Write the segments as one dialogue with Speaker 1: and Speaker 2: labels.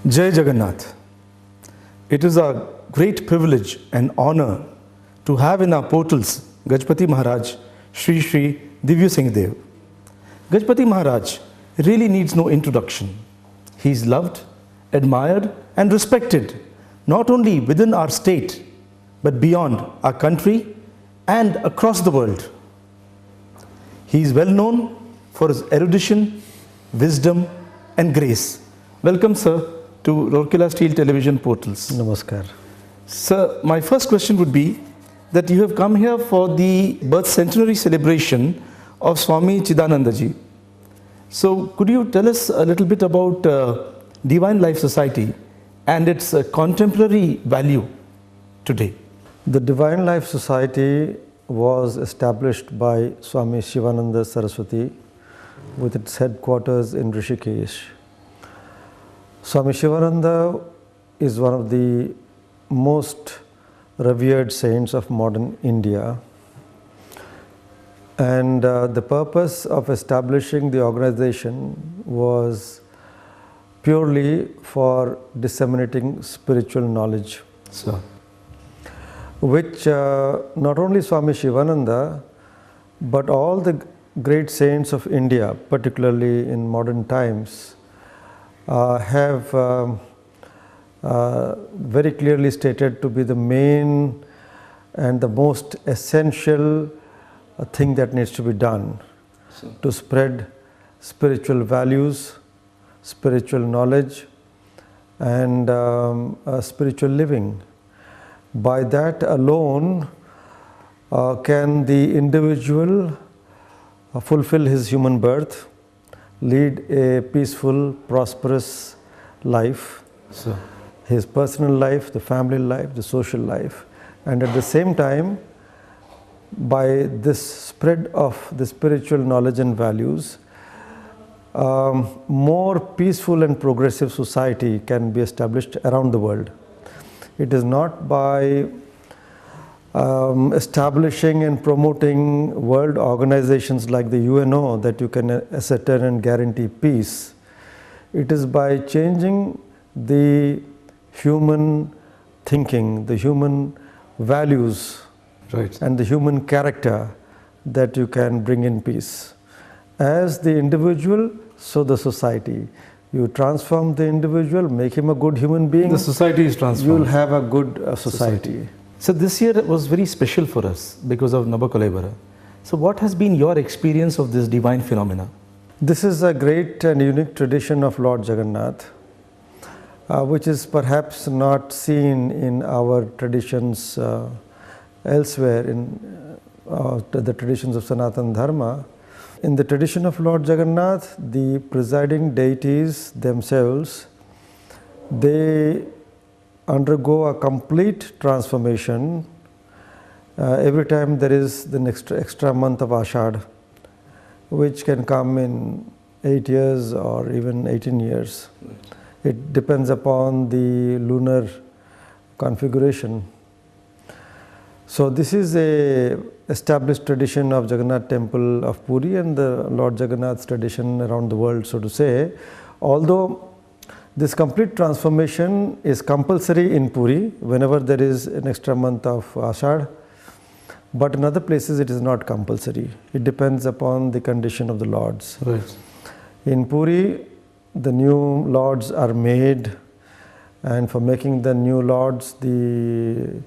Speaker 1: Jai Jagannath. It is a great privilege and honor to have in our portals GAJAPATI Maharaj, Shri Shri Divya Singh Dev. GAJAPATI Maharaj really needs no introduction. He is loved, admired and respected not only within our state but beyond our country and across the world. He is well known for his erudition, wisdom and grace. Welcome, sir, to Rourkela Steel Television Portals.
Speaker 2: Namaskar.
Speaker 1: Sir, my first question would be that you have come here for the birth centenary celebration of Swami Chidananda ji. So, could you tell us a little bit about Divine Life Society and its contemporary value today?
Speaker 2: The Divine Life Society was established by Swami Shivananda Saraswati with its headquarters in Rishikesh. Swami Shivananda is one of the most revered saints of modern India, and the purpose of establishing the organization was purely for disseminating spiritual knowledge, which not only Swami Shivananda but all the great saints of India, particularly in modern times, have very clearly stated to be the main and the most essential thing that needs to be done to spread spiritual values, spiritual knowledge and spiritual living. By that alone can the individual fulfill his human birth, lead a peaceful, prosperous life, his personal life, the family life, the social life, and at the same time, by this spread of the spiritual knowledge and values, more peaceful and progressive society can be established around the world. It is not by establishing and promoting world organizations like the UNO that you can ascertain and guarantee peace. It is by changing the human thinking, the human values, and the human character that you can bring in peace. As the individual, so the society. You transform the individual, make him a good human being.
Speaker 1: The society is transformed.
Speaker 2: You will have a good society.
Speaker 1: So this year was very special for us because of Navakalebara. So what has been your experience of this divine phenomena?
Speaker 2: This is a great and unique tradition of Lord Jagannath, which is perhaps not seen in our traditions elsewhere in the traditions of Sanatana Dharma. In the tradition of Lord Jagannath, the presiding deities themselves, they undergo a complete transformation every time there is the next extra month of Ashad, which can come in 8 years or even 18 years. It depends upon the lunar configuration. So this is a established tradition of Jagannath Temple of Puri and the Lord Jagannath's tradition around the world, so to say. Although this complete transformation is compulsory in Puri whenever there is an extra month of Ashad, but in other places it is not compulsory. It depends upon the condition of the lords.
Speaker 1: Right.
Speaker 2: In Puri, the new lords are made, and for making the new lords, the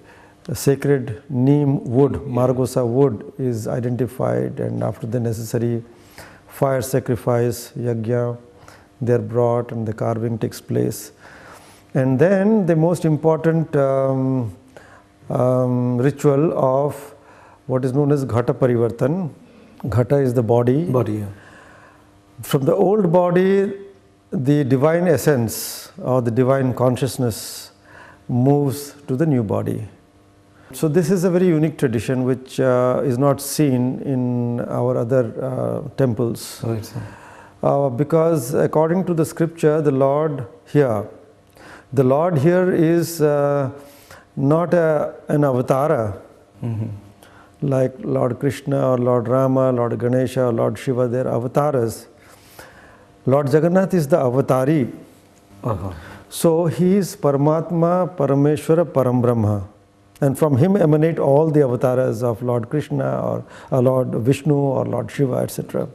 Speaker 2: sacred neem wood, Margosa wood, is identified, and after the necessary fire sacrifice, yajna, they are brought and the carving takes place. And then the most important ritual of what is known as Ghata Parivartan. Ghata is the body. From the old body, the divine essence or the divine consciousness moves to the new body. So this is a very unique tradition which is not seen in our other temples. Because according to the scripture, the Lord here is not an avatara like Lord Krishna or Lord Rama, Lord Ganesha or Lord Shiva. They are avatars. Lord Jagannath is the avatari. So he is Paramatma, Parameshwara, Parambrahma. And from him emanate all the avatars of Lord Krishna or Lord Vishnu or Lord Shiva, etc.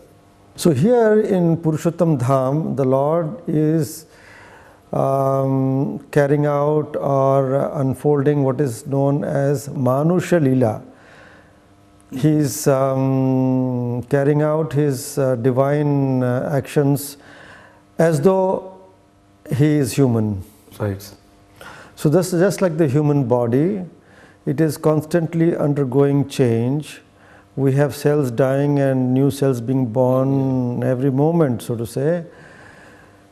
Speaker 2: So here in Purushottam Dham, the Lord is carrying out or unfolding what is known as Manusha Leela. He is carrying out his divine actions as though he is human.
Speaker 1: Right.
Speaker 2: So this is just like the human body. It is constantly undergoing change. We have cells dying and new cells being born every moment, so to say.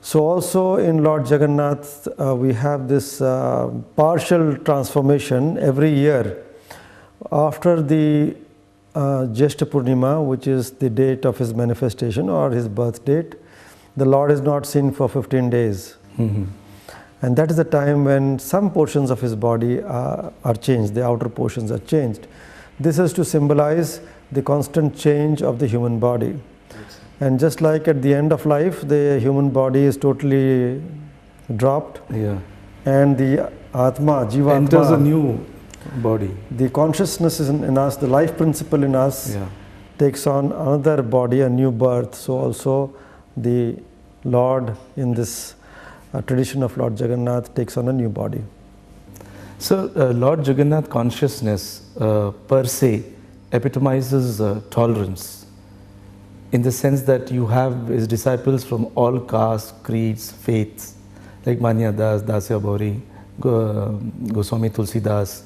Speaker 2: So also in Lord Jagannath, we have this partial transformation every year. After the Jyeshta Purnima, which is the date of his manifestation or his birth date, the Lord is not seen for 15 days.
Speaker 1: Mm-hmm.
Speaker 2: And that is the time when some portions of his body are changed, the outer portions are changed. This is to symbolize the constant change of the human body. And just like at the end of life, the human body is totally dropped.
Speaker 1: Yeah.
Speaker 2: And the Atma, Jiva
Speaker 1: enters
Speaker 2: Atma,
Speaker 1: a new body.
Speaker 2: The consciousness is in us, the life principle in us takes on another body, a new birth. So also the Lord in this tradition of Lord Jagannath takes on a new body.
Speaker 1: So Lord Jagannath consciousness per se epitomizes tolerance, in the sense that you have his disciples from all castes, creeds, faiths, like Manya Das, Dasya Bhauri, Goswami Tulsidas,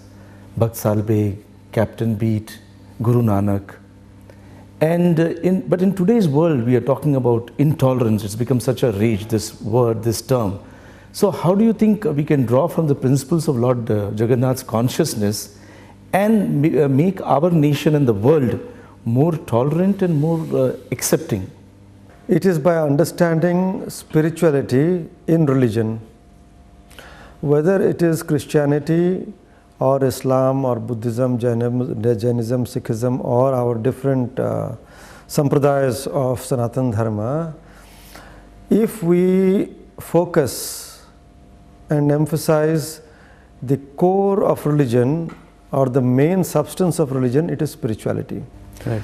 Speaker 1: Bhakt Salbeg, Captain Beat, Guru Nanak. And but in today's world, we are talking about intolerance. It's become such a rage, this word, this term. So how do you think we can draw from the principles of Lord Jagannath's consciousness and make our nation and the world more tolerant and more accepting?
Speaker 2: It is by understanding spirituality in religion. Whether it is Christianity or Islam or Buddhism, Jainism, Sikhism, or our different sampradayas of Sanatana Dharma, if we focus and emphasize the core of religion or the main substance of religion, it is spirituality.
Speaker 1: Right.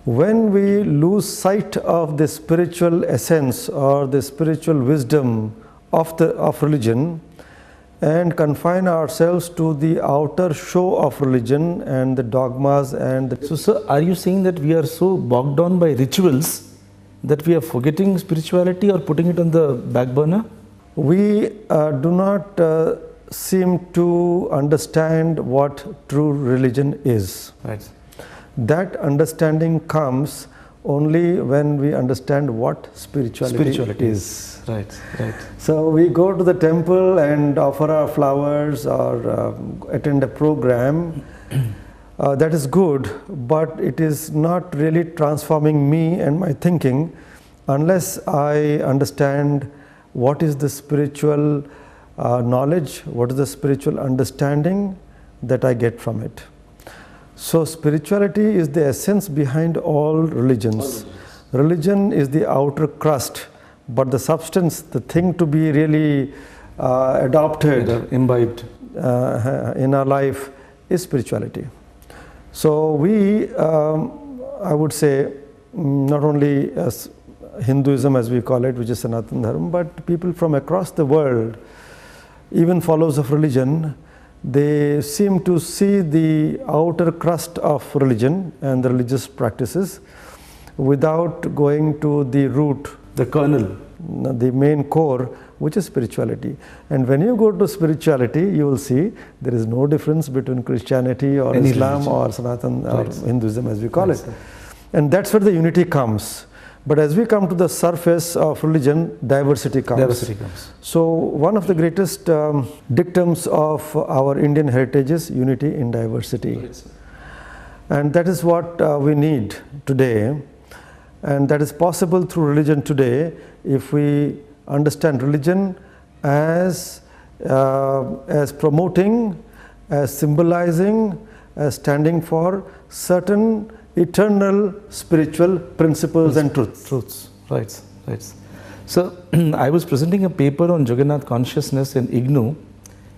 Speaker 2: When we lose sight of the spiritual essence or the spiritual wisdom of religion, and confine ourselves to the outer show of religion and the dogmas and
Speaker 1: So sir, are you saying that we are so bogged down by rituals that we are forgetting spirituality or putting it on the back burner?
Speaker 2: We do not seem to understand what true religion is.
Speaker 1: Right.
Speaker 2: That understanding comes only when we understand what spirituality is.
Speaker 1: Right, right.
Speaker 2: So we go to the temple and offer our flowers or attend a program. That is good, but it is not really transforming me and my thinking unless I understand what is the spiritual knowledge, what is the spiritual understanding that I get from it. So spirituality is the essence behind all religions. Religion is the outer crust, but the substance, the thing to be really adopted,
Speaker 1: imbibed
Speaker 2: in our life is spirituality. So we, I would say, not only as Hinduism as we call it, which is Sanatana Dharma, but people from across the world, even followers of religion, they seem to see the outer crust of religion and the religious practices without going to the root,
Speaker 1: the kernel,
Speaker 2: the main core, which is spirituality. And when you go to spirituality, you will see there is no difference between Christianity or
Speaker 1: Any
Speaker 2: Islam
Speaker 1: religion.
Speaker 2: or Sanatana or
Speaker 1: Right.
Speaker 2: Hinduism as we call it. And that's where the unity comes. But as we come to the surface of religion, diversity comes.
Speaker 1: Diversity comes.
Speaker 2: So one of the greatest dictums of our Indian heritage is unity in diversity.
Speaker 1: Right.
Speaker 2: And that is what we need today. And that is possible through religion today if we understand religion as promoting, as symbolizing, as standing for certain eternal spiritual principles and truths.
Speaker 1: Right, right. So I was presenting a paper on Jagannath consciousness in IGNOU,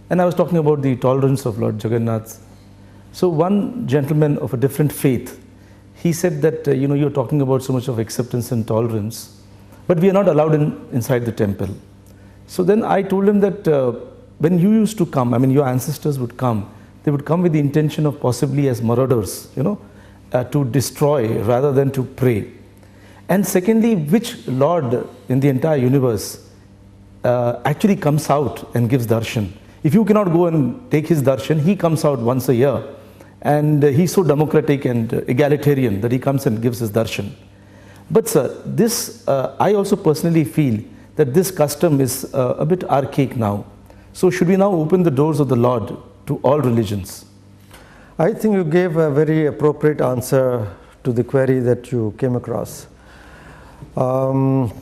Speaker 1: and I was talking about the tolerance of Lord Jagannath. So one gentleman of a different faith, he said that, you're talking about so much of acceptance and tolerance, but we are not allowed inside the temple. So then I told him that when you used to come, I mean, your ancestors would come, they would come with the intention of possibly as marauders, to destroy rather than to pray. And secondly, which Lord in the entire universe actually comes out and gives darshan? If you cannot go and take his darshan, he comes out once a year. And he's so democratic and egalitarian that he comes and gives his darshan. But sir, this, I also personally feel that this custom is a bit archaic now. So should we now open the doors of the Lord to all religions?
Speaker 2: I think you gave a very appropriate answer to the query that you came across. Lord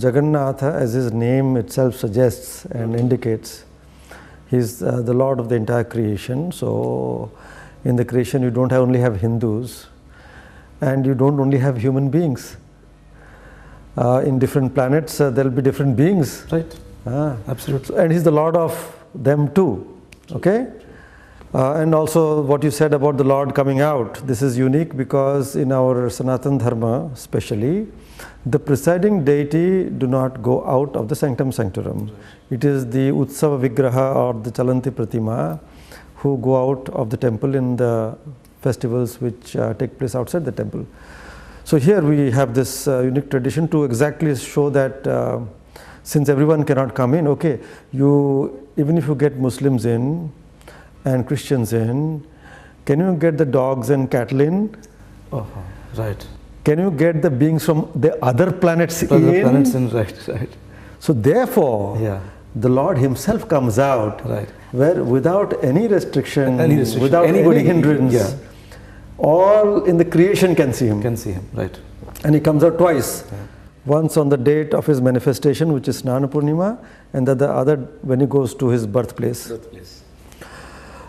Speaker 2: Jagannath, as his name itself suggests and indicates, he's the Lord of the entire creation. So in the creation you don't only have Hindus, and you don't only have human beings. In different planets there will be different beings.
Speaker 1: Right. Absolutely.
Speaker 2: And he's the Lord of them too. Okay? And also what you said about the Lord coming out, this is unique because in our Sanatana Dharma especially, the presiding deity do not go out of the sanctum sanctorum. It is the Utsava Vigraha or the Chalanti Pratima who go out of the temple in the festivals which take place outside the temple. So here we have this unique tradition to exactly show that since everyone cannot come in, okay, even if you get Muslims in and Christians in, can you get the dogs and cattle in?
Speaker 1: Right.
Speaker 2: Can you get the beings from the other planets in?
Speaker 1: Right.
Speaker 2: So therefore, the Lord himself comes out, where without any restriction, without any hindrance, all in the creation can see him.
Speaker 1: Right.
Speaker 2: And he comes out twice. Once on the date of his manifestation, which is Snana Purnima, and the other when he goes to his birthplace.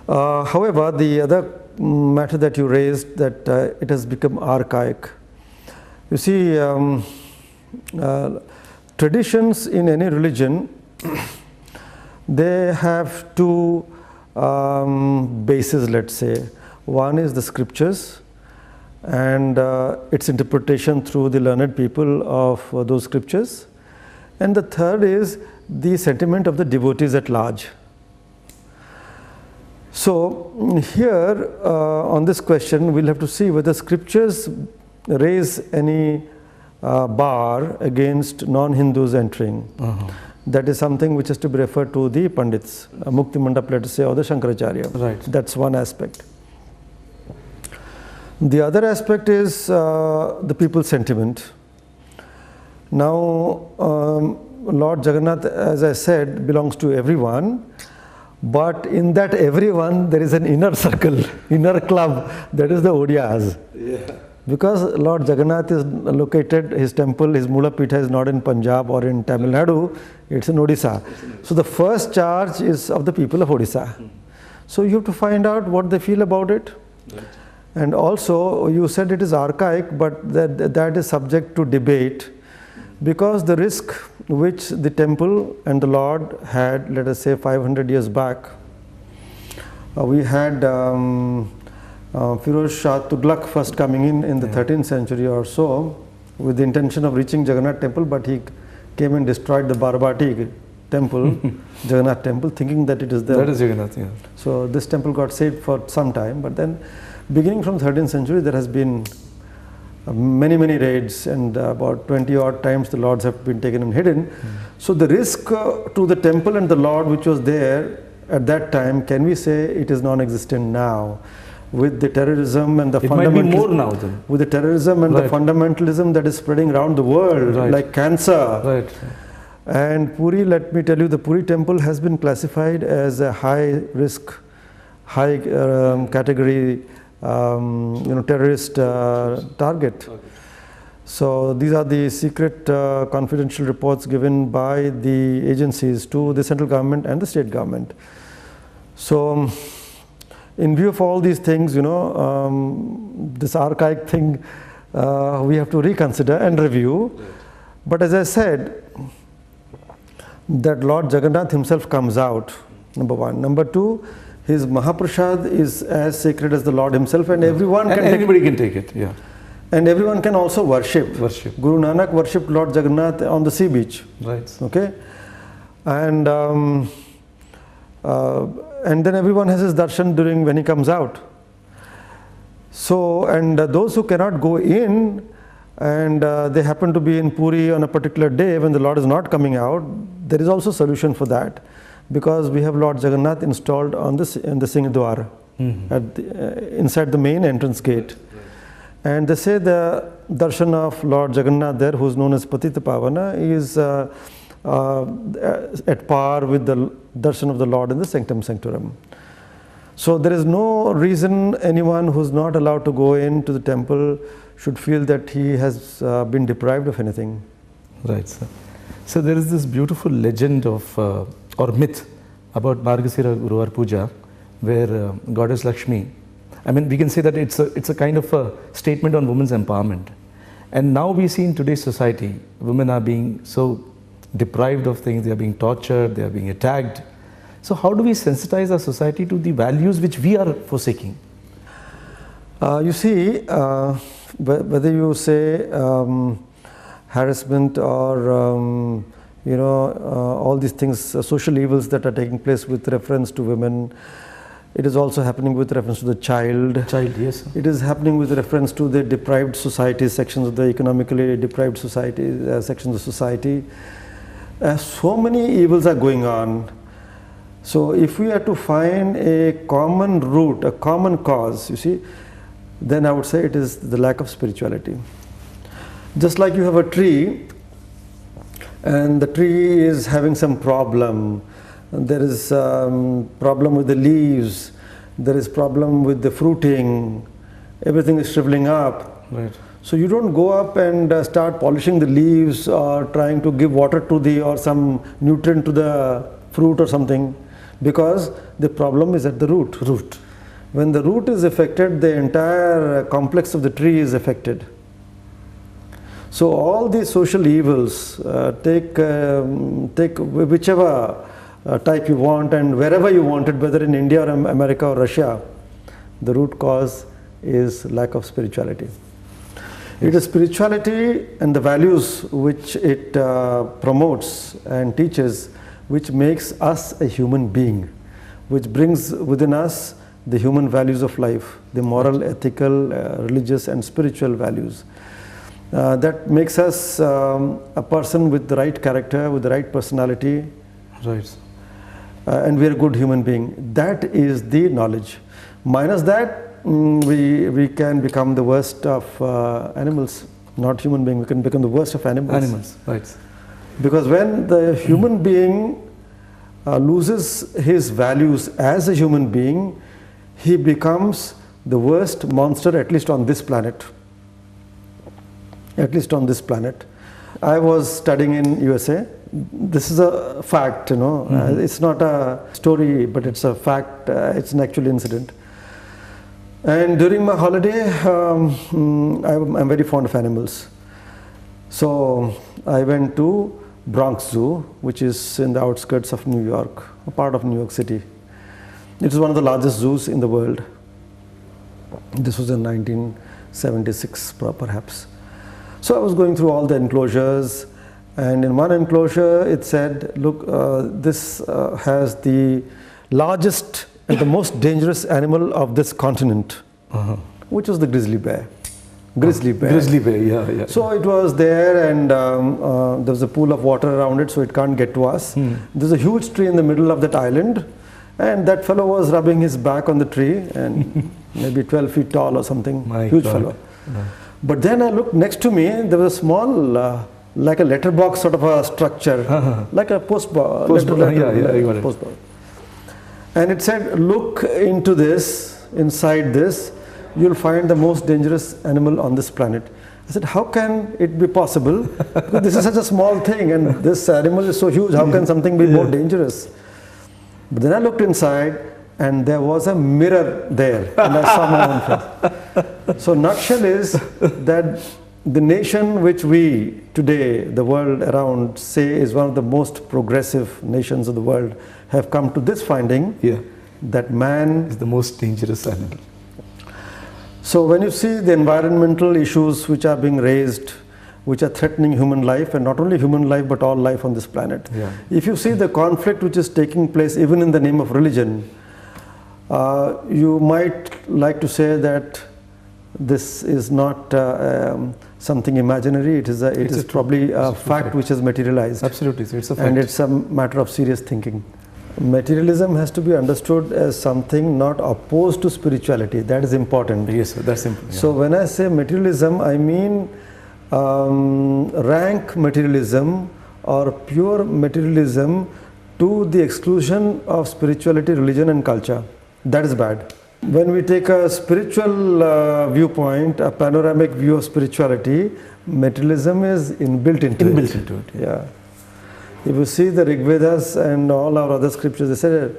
Speaker 2: However, the other matter that you raised, that it has become archaic. You see, traditions in any religion, they have two bases, let's say. One is the scriptures and its interpretation through the learned people of those scriptures. And the third is the sentiment of the devotees at large. So here on this question, we'll have to see whether scriptures raise any bar against non-Hindus entering. That is something which has to be referred to the Pandits, Mukti Mandap, let us say, or the Shankaracharya.
Speaker 1: Right.
Speaker 2: That's one aspect. The other aspect is the people's sentiment. Now, Lord Jagannath, as I said, belongs to everyone. But in that everyone, there is an inner circle, inner club, that is the Odiyas. Because Lord Jagannath is located, his temple, his Mula Pitha is not in Punjab or in Tamil Nadu, it's in Odisha. So the first charge is of the people of Odisha. So you have to find out what they feel about it. And also, you said it is archaic, but that is subject to debate, because the risk which the temple and the Lord had, let us say 500 years back, we had Firoz Shah Tughlaq first coming in the 13th century or so, with the intention of reaching Jagannath temple, but he came and destroyed the Barbati temple, Jagannath temple, thinking that it is there.
Speaker 1: That is Jagannath,
Speaker 2: So this temple got saved for some time, but then beginning from 13th century, there has been many raids, and about 20 odd times the lords have been taken and hidden. So the risk to the temple and the Lord which was there at that time, can we say it is non-existent now? With the terrorism and the
Speaker 1: fundamentalism. It might be more now then.
Speaker 2: With the terrorism and the fundamentalism that is spreading around the world, like cancer. And Puri, let me tell you, the Puri temple has been classified as a high risk, high category terrorist target. So these are the secret confidential reports given by the agencies to the central government and the state government. So in view of all these things, this archaic thing we have to reconsider and review. But as I said, that Lord Jagannath himself comes out, number one. Number two, his Mahaprasad is as sacred as the Lord himself, and everyone
Speaker 1: And
Speaker 2: can
Speaker 1: anybody can take it, yeah.
Speaker 2: and everyone can also worship.
Speaker 1: Worship.
Speaker 2: Guru Nanak worshipped Lord Jagannath on the sea beach.
Speaker 1: Right.
Speaker 2: Okay, and then everyone has his darshan during when he comes out. So, and those who cannot go in, and they happen to be in Puri on a particular day when the Lord is not coming out, there is also solution for that, because we have Lord Jagannath installed on in the Singhdwar, at inside the main entrance gate. And they say the darshan of Lord Jagannath there, who is known as Patita Pavana, is at par with the darshan of the Lord in the Sanctum Sanctorum. So there is no reason anyone who is not allowed to go into the temple should feel that he has been deprived of anything.
Speaker 1: Right, sir. So there is this beautiful legend of, or myth about Margasira Guruvar Puja, where Goddess Lakshmi, I mean, we can say that it's a kind of a statement on women's empowerment. And now we see in today's society, women are being so deprived of things, they are being tortured, they are being attacked. So how do we sensitize our society to the values which we are forsaking?
Speaker 2: You see, whether you say harassment or all these things, social evils that are taking place with reference to women, it is also happening with reference to the child.
Speaker 1: Child, yes.
Speaker 2: It is happening with reference to the deprived society, sections of the economically deprived society, sections of society. So many evils are going on. So if we are to find a common root, a common cause, you see, then I would say it is the lack of spirituality. Just like you have a tree, and the tree is having some problem. There is problem with the leaves, there is problem with the fruiting, everything is shriveling up.
Speaker 1: Right.
Speaker 2: So you don't go up and start polishing the leaves or trying to give water to or some nutrient to the fruit or something, because the problem is at the root. When the root is affected, the entire complex of the tree is affected. So all these social evils, take whichever type you want and wherever you want it, whether in India or America or Russia, the root cause is lack of spirituality. It is spirituality and the values which it promotes and teaches, which makes us a human being, which brings within us the human values of life, the moral, ethical, religious and spiritual values. That makes us a person with the right character, with the right personality.
Speaker 1: Right.
Speaker 2: And we are a good human being. That is the knowledge. Minus that, we can become the worst of animals, not human being. We can become the worst of animals.
Speaker 1: Animals, right.
Speaker 2: Because when the human being loses his values as a human being, he becomes the worst monster, at least on this planet. At least on this planet. I was studying in USA. This is a fact, it's not a story, but it's a fact, it's an actual incident. And during my holiday, I'm very fond of animals. So I went to Bronx Zoo, which is in the outskirts of New York, a part of New York City. It is one of the largest zoos in the world. This was in 1976, perhaps. So I was going through all the enclosures, and in one enclosure it said, look, this has the largest and the most dangerous animal of this continent, which was the grizzly bear. Grizzly bear.
Speaker 1: Grizzly bear, yeah.
Speaker 2: So it was there, and there was a pool of water around it, so it can't get to us. There's a huge tree in the middle of that island, and that fellow was rubbing his back on the tree, and maybe 12 feet tall or something, huge fellow. But then I looked next to me, there was a small, like a letterbox sort of a structure, like a postbox. Postbox. And it said, look into this, inside this, you'll find the most dangerous animal on this planet. I said, how can it be possible? Because this is such a small thing, and this animal is so huge, how can something be more dangerous? But then I looked inside, and there was a mirror there, and I saw my own face. So nutshell is that the nation which we today, the world around, say is one of the most progressive nations of the world, have come to this finding
Speaker 1: Yeah.
Speaker 2: that man.
Speaker 1: It's the most dangerous animal.
Speaker 2: So when you see the environmental issues which are being raised, which are threatening human life, and not only human life but all life on this planet.
Speaker 1: Yeah.
Speaker 2: If you see the conflict which is taking place even in the name of religion, you might like to say that this is not something imaginary. It is probably a fact which has materialized.
Speaker 1: Absolutely, it's a fact.
Speaker 2: And it's a matter of serious thinking. Materialism has to be understood as something not opposed to spirituality. That is important.
Speaker 1: Yes, sir, that's simple. Yeah.
Speaker 2: So when I say materialism, I mean rank materialism or pure materialism to the exclusion of spirituality, religion and culture. That is bad. When we take a spiritual viewpoint, a panoramic view of spirituality, materialism is inbuilt into it. Yeah. If you see the Rig Vedas and all our other scriptures, they said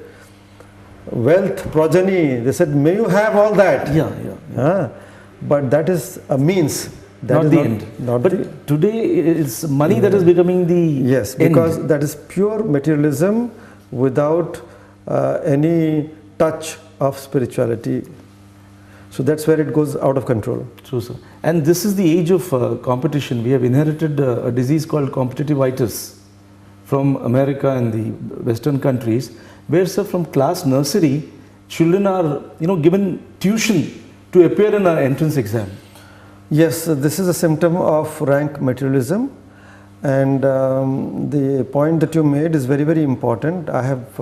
Speaker 2: wealth, progeny, they said may you have all that.
Speaker 1: Yeah.
Speaker 2: But that is a means. That
Speaker 1: Not
Speaker 2: is
Speaker 1: the end. But today it's money that is becoming the
Speaker 2: yes,
Speaker 1: end.
Speaker 2: because that is pure materialism without any touch of spirituality. So that's where it goes out of control.
Speaker 1: True, sir. And this is the age of competition. We have inherited a disease called competitivitis from America and the Western countries, where, sir, from class nursery, children are given tuition to appear in an entrance exam.
Speaker 2: Yes, this is a symptom of rank materialism, and the point that you made is very, very important. I have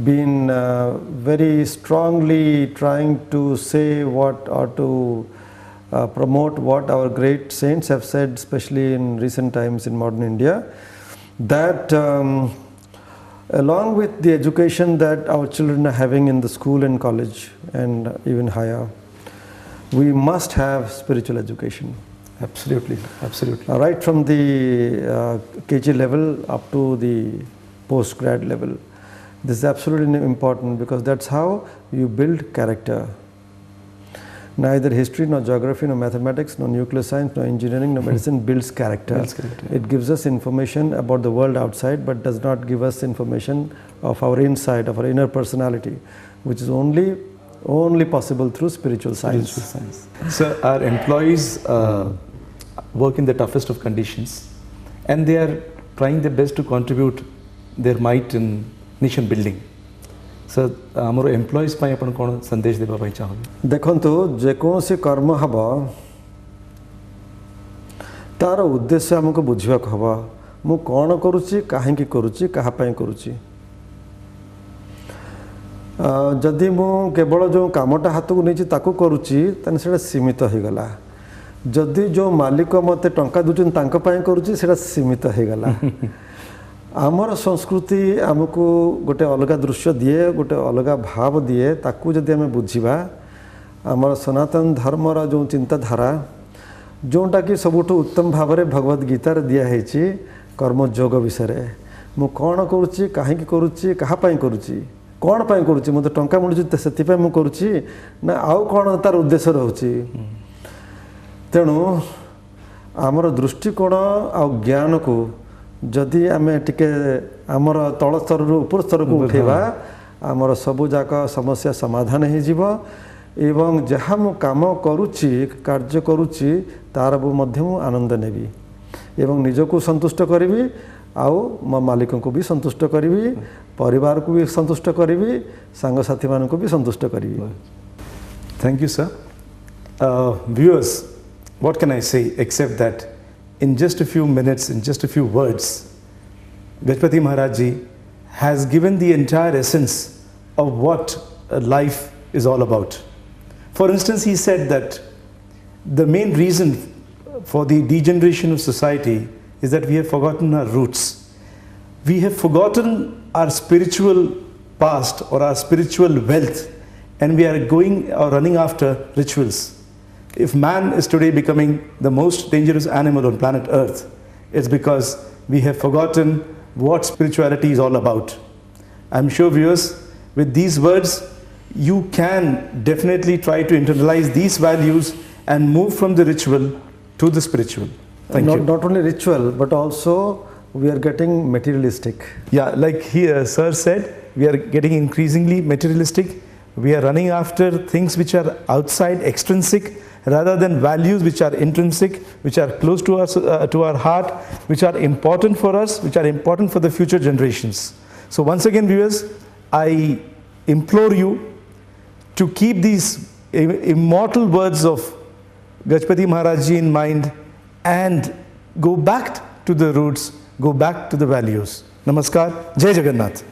Speaker 2: been very strongly trying to say what or to promote what our great saints have said, especially in recent times in modern India, that along with the education that our children are having in the school and college and even higher, we must have spiritual education.
Speaker 1: Absolutely, absolutely.
Speaker 2: Right from the KG level up to the post-grad level. This is absolutely important because that's how you build character. Neither history, nor geography, nor mathematics, nor nuclear science, nor engineering, nor medicine builds character. It gives us information about the world outside, but does not give us information of our inside, of our inner personality, which is only possible through spiritual science.
Speaker 1: So our employees work in the toughest of conditions, and they are trying their best to contribute their might in nation building. So our employees ପାଇଁ ଆପଣ କ'ଣ ସନ୍ଦେଶ ଦେବା ପାଇଁ ଚାହୁଁଛନ୍ତି?
Speaker 2: ଦେଖନ୍ତୁ, ଯେକୌଣସି କର୍ମ ହେବ ତାର ଉଦ୍ଦେଶ୍ୟ ଆମକୁ ବୁଝିବାକୁ ହେବ। ମୁଁ କ'ଣ କରୁଛି, କାହିଁକି କରୁଛି, କାହା ପାଇଁ କରୁଛି। ଯଦି ମୁଁ କେବଳ ଯେଉଁ କାମଟା ହାତକୁ ନେଇଛି ତାକୁ କରୁଛି, ତାହେଲେ ସେଇଟା ସୀମିତ ହେଇଗଲା। ଯଦି ଯେଉଁ ମାଲିକ ମୋତେ ଟଙ୍କା ଦେଉଛନ୍ତି ତାଙ୍କ ପାଇଁ କରୁଛି, ସେଇଟା ସୀମିତ ହେଇଗଲା। आमर संस्कृति आमको गोटे अलग दृश्य दिए, गोटे अलग भाव दिए, ताकू जदि आम बुझा आमर सनातन धर्मर जो चिंताधारा जोटा कि सबुठ उत्तम भाव में भगवद गीतार दिखाई कर्मयोग विषय मु कौन करुच्ची, कहीं करुच्ची, कहाँपाई करुच्ची, कौन पाई करुच्ची, मत टंका मिलूँ से मुझे करुच्ची ना आउ कौन तार उद्देश्य रोचे। तेणु आमर दृष्टिकोण आ ज्ञान को जदि आम टिके आमर तल स्तर ऊपर स्तर को उठेबा आमर सबु जाक समस्या समाधान हो एवं जहाँ मु काम करुच्ची, कार्य करुच्ची तार मध्य मु आनंद नेबी एवं निजको संतुष्ट करी आउ मो मालिक को भी संतुष्ट करी, परिवार को भी संतुष्ट करी, सांगसाथी मान को भी संतुष्ट करी।
Speaker 1: Thank you, sir. Viewers, what can I say except that in just a few minutes, in just a few words, Gajapati Maharaj Ji has given the entire essence of what life is all about. For instance, he said that the main reason for the degeneration of society is that we have forgotten our roots. We have forgotten our spiritual past or our spiritual wealth, and we are going or running after rituals. If man is today becoming the most dangerous animal on planet Earth, it's because we have forgotten what spirituality is all about. I'm sure, viewers, with these words, you can definitely try to internalize these values and move from the ritual to the spiritual. Thank you.
Speaker 2: Not only ritual, but also we are getting materialistic.
Speaker 1: Yeah, like here Sir said, we are getting increasingly materialistic. We are running after things which are outside, extrinsic, rather than values which are intrinsic, which are close to us, to our heart, which are important for us, which are important for the future generations. So once again, viewers, I implore you to keep these immortal words of Gajapati Maharaj Ji in mind and go back to the roots, go back to the values. Namaskar, Jai Jagannath.